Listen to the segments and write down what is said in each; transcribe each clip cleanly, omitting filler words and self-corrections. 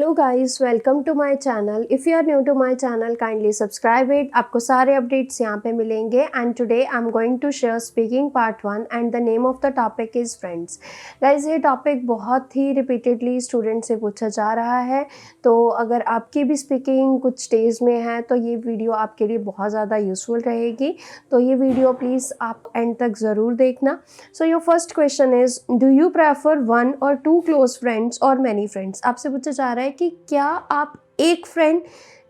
Hello guys, welcome to my channel. If you are new to my channel kindly subscribe it. आपको सारे updates यहाँ पे मिलेंगे। And today I am going to share speaking part 1 and the name of the topic is friends. Guys, ये topic बहुत ही repeatedly student से पूछा जा रहा है, तो अगर आपकी भी स्पीकिंग कुछ स्टेज में है तो ये वीडियो आपके लिए बहुत ज़्यादा यूज़फुल रहेगी। तो ये वीडियो प्लीज़ आप एंड तक ज़रूर देखना। So your first question is, do you prefer 1 or 2 close friends और मैनी फ्रेंड्स? आपसे पूछा जा रहा है कि क्या आप एक फ्रेंड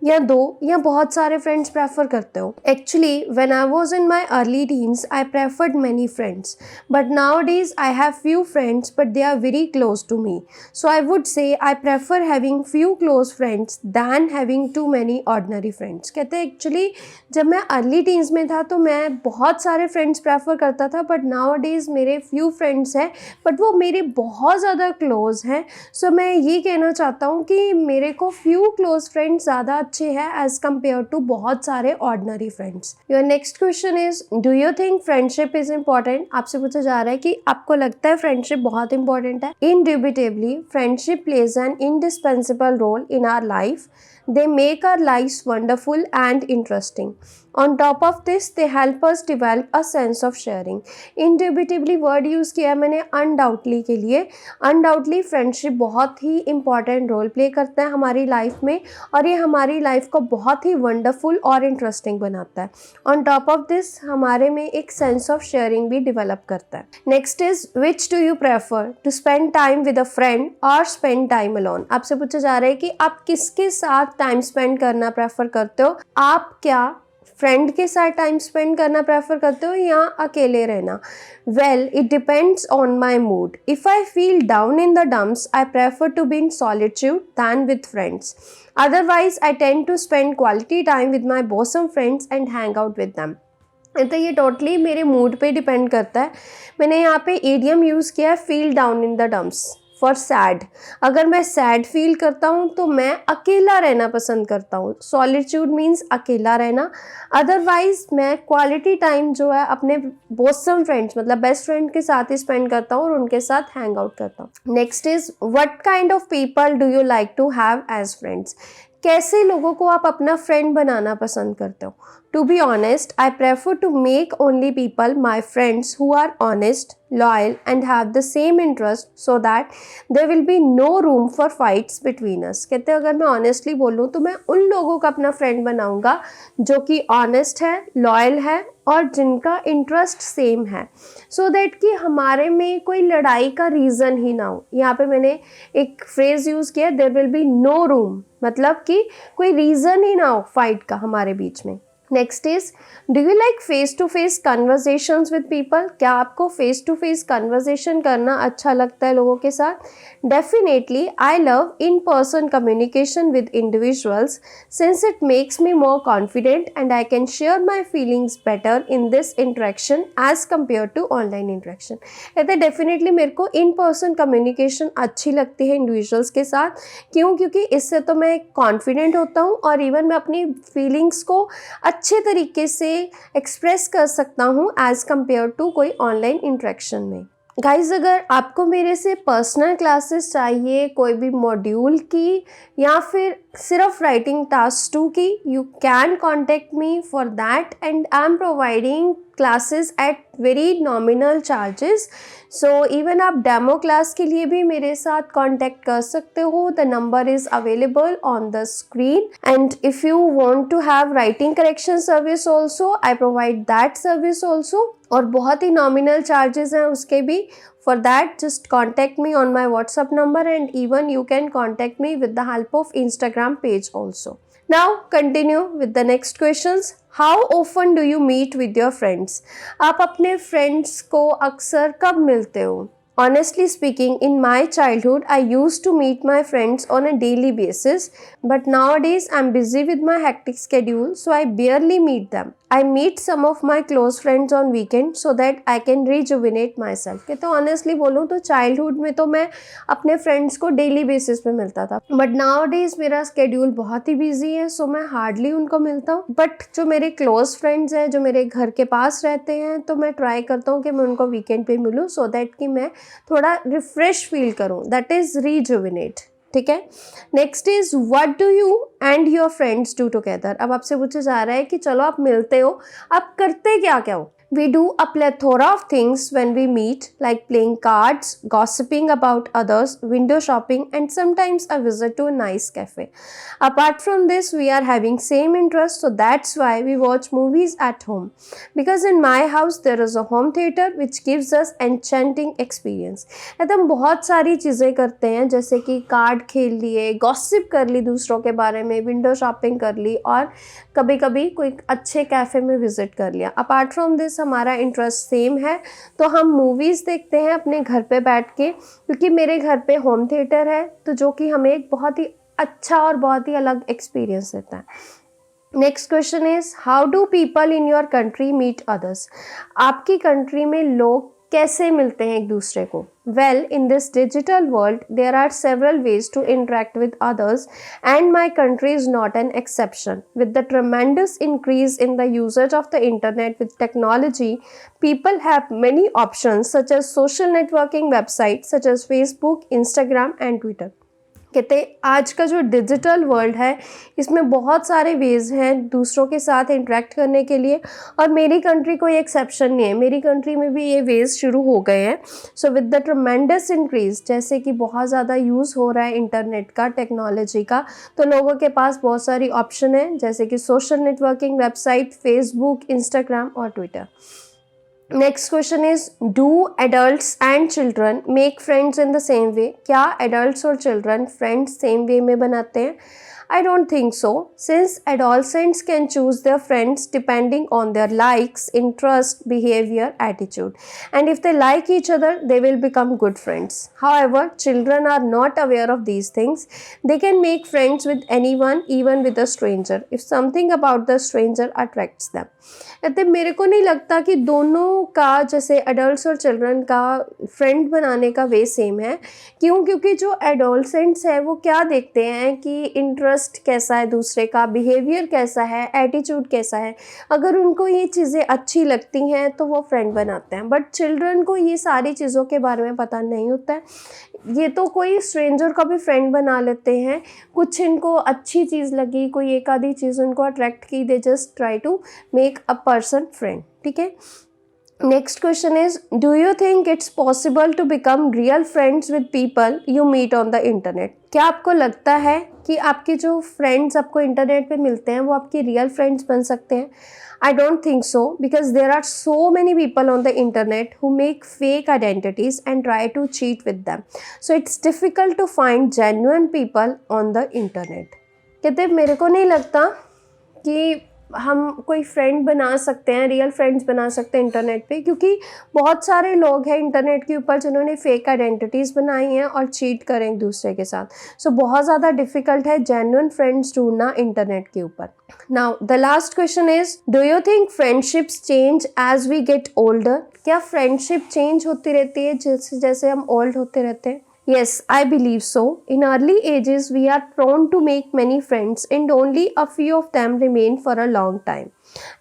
या 2 या बहुत सारे फ्रेंड्स प्रेफर करते हो। Actually when I was in my early teens I preferred many friends, but nowadays I have few friends but they are very close to me. So I would say I prefer having few close friends than having too many ordinary friends. कहते हैं actually जब मैं early teens में था तो मैं बहुत सारे फ्रेंड्स प्रेफर करता था, बट नाउअडेज मेरे फ्यू फ्रेंड्स हैं बट वो मेरे बहुत ज़्यादा क्लोज हैं। सो मैं ये कहना चाहता हूँ कि मेरे को फ्यू क्लोज फ्रेंड्स ज़्यादा अच्छे हैं एज कम्पेयर टू बहुत सारे ordinary friends. Your next question is, do you think friendship is important? आपसे पूछा जा रहा है कि आपको लगता है फ्रेंडशिप बहुत इंपॉर्टेंट है। Indubitably friendship plays an indispensable role in our life. They make our lives wonderful and interesting. On top of this, they help us develop a sense of sharing. Indubitably word use किया मैंने undoubtedly के लिए। Undoubtedly friendship बहुत ही important role play करता है हमारी life में, और ये हमारी लाइफ को बहुत ही wonderful और interesting बनाता है। On top of this, हमारे में एक sense of sharing भी develop करता है। Next is, which do you prefer, to spend time with a friend or spend time alone? आपसे पूछा जा रहा है कि आप किसके साथ टाइम स्पेंड करना प्रेफर करते हो। आप क्या फ्रेंड के साथ टाइम स्पेंड करना प्रेफर करते हो या अकेले रहना? Well, it depends on my mood. If I feel down in the dumps I prefer to be in solitude than with friends. Otherwise I tend to spend quality time with my bosom friends and hang out with them. तो ये totally मेरे mood पे depend करता है। मैंने यहाँ पे idiom use किया है, feel down in the dumps for sad. अगर मैं सैड फील करता हूँ तो मैं अकेला रहना पसंद करता हूँ। सॉलिट्यूड मीन्स अकेला रहना। अदरवाइज मैं क्वालिटी टाइम जो है अपने बोसम फ्रेंड्स मतलब बेस्ट फ्रेंड के साथ ही स्पेंड करता हूँ और उनके साथ हैंग आउट करता हूँ। Next is, what kind of people do you like to have as friends? कैसे लोगों को आप अपना फ्रेंड बनाना पसंद करते हो? To be honest, I prefer to make only people my friends who are honest, loyal and have the same interest so that there will be no room for fights between us. कहते हैं अगर मैं honestly बोलूँ तो मैं उन लोगों का अपना फ्रेंड बनाऊंगा जो कि ऑनेस्ट है, लॉयल है और जिनका इंटरेस्ट सेम है, सो दैट कि हमारे में कोई लड़ाई का रीज़न ही ना हो। यहाँ पे मैंने एक फ्रेज़ यूज़ किया, there will be no room, मतलब कि कोई रीज़न ही ना हो फाइट का हमारे बीच में। Next is, do you like face to face conversations with people? क्या आपको फेस टू फेस कन्वर्जेशन करना अच्छा लगता है लोगों के साथ? Definitely I love in person communication with individuals since it makes me more confident and I can share my feelings better in this interaction as compare to online interaction. कहते हैं definitely मेरे को इन पर्सन कम्युनिकेशन अच्छी लगती है individuals के साथ। क्यों? क्योंकि इससे तो मैं कॉन्फिडेंट होता हूँ और इवन मैं अपनी फीलिंग्स को अच्छे तरीके से एक्सप्रेस कर सकता हूँ एज कम्पेयर टू कोई ऑनलाइन इंटरेक्शन में। गाइज, अगर आपको मेरे से पर्सनल क्लासेस चाहिए कोई भी मॉड्यूल की या फिर सिर्फ राइटिंग टास्क 2 की, you can contact me for that and I am providing classes at very nominal charges. So even आप डेमो क्लास के लिए भी मेरे साथ कांटेक्ट कर सकते हो। The number is available on the screen and if you want to have writing correction service also, I provide that service also, और बहुत ही नॉमिनल चार्जेस हैं उसके भी। For that just contact me on my WhatsApp number and even you can contact me with the help of Instagram page also. Now continue with the next questions. How often do you meet with your friends? आप अपने friends को अक्सर कब मिलते हो? Honestly speaking, in my childhood, I used to meet my friends on a daily basis, but nowadays I'm busy with my hectic schedule, so I barely meet them. I meet some of my close friends on weekend so that I can rejuvenate myself. कहते हैं honestly बोलूँ तो childhood में तो मैं अपने friends को daily basis पे मिलता था, बट नाउअडेज मेरा स्केड्यूल बहुत ही बिजी है, सो मैं हार्डली उनको मिलता हूँ। बट जो मेरे क्लोज फ्रेंड्स हैं जो मेरे घर के पास रहते हैं, तो मैं ट्राई करता हूँ कि मैं उनको वीकेंड पे मिलूँ सो दैट कि मैं थोड़ा रिफ्रेश फील करूँ, दैट इज़ रीजुविनेट। ठीक है। Next is what do you and your friends do together. अब आपसे पूछा जा रहा है कि चलो आप मिलते हो, आप करते क्या क्या हो। We do a plethora of things when we meet, like playing cards, gossiping about others, window shopping, and sometimes a visit to a nice cafe. Apart from this, we are having same interests, so that's why we watch movies at home. Because in my house there is a home theater which gives us enchanting experience. हम बहुत सारी चीज़ें करते हैं, जैसे कि card खेल लिए, गॉसिप कर ली दूसरों के बारे में, विंडो शॉपिंग कर ली, और कभी कभी कोई अच्छे कैफ़े में विज़िट कर लिया। अपार्ट फ्रॉम दिस हमारा इंटरेस्ट सेम है, तो हम मूवीज़ देखते हैं अपने घर पे बैठ के, क्योंकि मेरे घर पे होम थिएटर है, तो जो कि हमें एक बहुत ही अच्छा और बहुत ही अलग एक्सपीरियंस देता है। Next question is how do people in your country meet others. आपकी कंट्री में लोग कैसे मिलते हैं एक दूसरे को। Well, in this digital world there are several ways to interact with others and my country is not an exception. With the tremendous increase in the uses of the internet with technology, people have many options such as social networking websites such as Facebook, Instagram and Twitter। कहते आज का जो digital world है इसमें बहुत सारे veg हैं दूसरों के साथ इंटरेक्ट करने के लिए, और मेरी कंट्री कोई एक्सेप्शन नहीं है, मेरी कंट्री में भी ये वेज शुरू हो गए हैं। So with the tremendous increase, जैसे कि बहुत ज़्यादा यूज़ हो रहा है इंटरनेट का, टेक्नोलॉजी का, तो लोगों के पास बहुत सारी ऑप्शन है, जैसे कि social networking website, Facebook, Instagram और Twitter. Next question is do adults and children make friends in the same way. क्या एडल्ट्स और चिल्ड्रन फ्रेंड्स सेम वे में बनाते हैं? I don't think so, since adolescents can choose their friends depending on their likes, interest, behavior, attitude, and if they like each other, they will become good friends. However, children are not aware of these things. They can make friends with anyone, even with a stranger, if something about the stranger attracts them. कहते मेरे को नहीं लगता कि दोनों का, जैसे adults और चिल्ड्रन का फ्रेंड बनाने का वे सेम है। क्यों? क्योंकि जो एडोलसेंट्स है वो क्या देखते हैं कि इंटरेस्ट कैसा है दूसरे का, बिहेवियर कैसा है, एटीट्यूड कैसा है। अगर उनको ये चीज़ें अच्छी लगती हैं तो वो फ्रेंड बनाते हैं, बट चिल्ड्रन को ये सारी चीज़ों के बारे में पता नहीं होता है। ये तो कोई स्ट्रेंजर का भी फ्रेंड बना लेते हैं, कुछ इनको अच्छी चीज़ लगी, कोई एक आधी चीज़ उनको अट्रैक्ट की, they just try to make a person friend. ठीक है। Next question is do you think it's possible to become real friends with people you meet on the internet. क्या आपको लगता है कि आपके जो फ्रेंड्स आपको इंटरनेट पे मिलते हैं वो आपके रियल फ्रेंड्स बन सकते हैं? I don't think so, because there are so many people on the internet who make fake identities and try to cheat with them. So it's difficult to find genuine people on the internet. कहते मेरे को नहीं लगता कि हम कोई friend बना सकते हैं, रियल फ्रेंड्स बना सकते हैं इंटरनेट पे, क्योंकि बहुत सारे लोग हैं इंटरनेट के ऊपर जिन्होंने फेक आइडेंटिटीज़ बनाई हैं और चीट करें एक दूसरे के साथ। सो बहुत ज़्यादा डिफ़िकल्ट है जेन्युइन फ्रेंड्स ढूंढना इंटरनेट के ऊपर। Now the last question is do you think friendships change as we get older. क्या फ्रेंडशिप चेंज होती रहती है जैसे जैसे हम ओल्ड होते रहते हैं? Yes, I believe so. In early ages, we are prone to make many friends and only a few of them remain for a long time.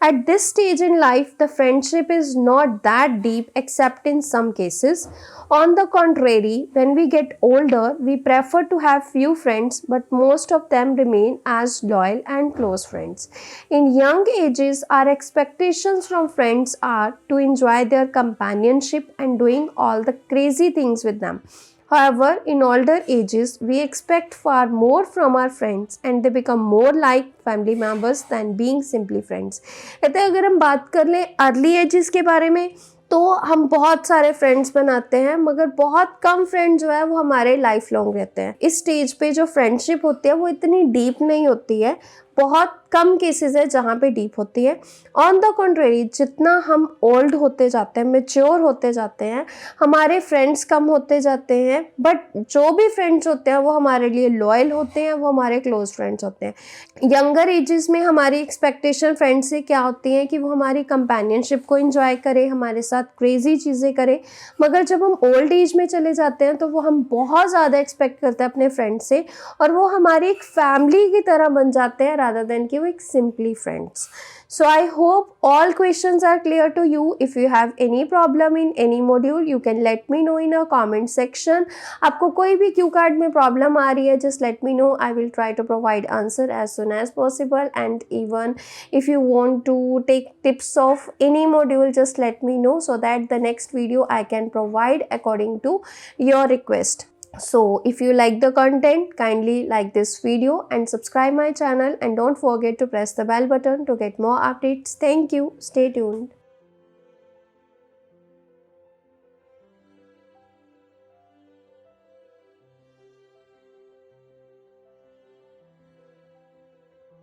At this stage in life, the friendship is not that deep except in some cases. On the contrary, when we get older, we prefer to have few friends, but most of them remain as loyal and close friends. In young ages, our expectations from friends are to enjoy their companionship and doing all the crazy things with them. However, in older ages, we expect far more from our friends and they become more like family members than being simply friends. कहते हैं अगर हम बात कर लें early ages के बारे में तो हम बहुत सारे फ्रेंड्स बनाते हैं, मगर बहुत कम फ्रेंड जो है वो हमारे लाइफ लॉन्ग रहते हैं। इस स्टेज पे जो फ्रेंडशिप होती है वो इतनी डीप नहीं होती है, बहुत कम केसेस है जहाँ पे डीप होती है। ऑन द कॉन्ट्रेरी, जितना हम ओल्ड होते जाते हैं, मेच्योर होते जाते हैं, हमारे फ्रेंड्स कम होते जाते हैं, बट जो भी फ्रेंड्स होते हैं वो हमारे लिए लॉयल होते हैं, वो हमारे क्लोज फ्रेंड्स होते हैं। यंगर एजेस में हमारी एक्सपेक्टेशन फ्रेंड्स से क्या होती है कि वो हमारी कंपेनियनशिप को एंजॉय करे, हमारे साथ क्रेजी चीज़ें करे, मगर जब हम ओल्ड एज में चले जाते हैं तो वो हम बहुत ज़्यादा एक्सपेक्ट करते हैं अपने फ्रेंड्स से, और वो हमारी एक फैमिली की तरह बन जाते हैं rather than quick, simply friends. So I hope all questions are clear to you. If you have any problem in any module, you can let me know in a comment section. आपको कोई भी Q card में problem आ रही है, just let me know. I will try to provide answer as soon as possible. And even if you want to take tips of any module, just let me know so that the next video I can provide according to your request. So if you like the content, kindly like this video and subscribe my channel, and don't forget to press the bell button to get more updates. Thank you. Stay tuned.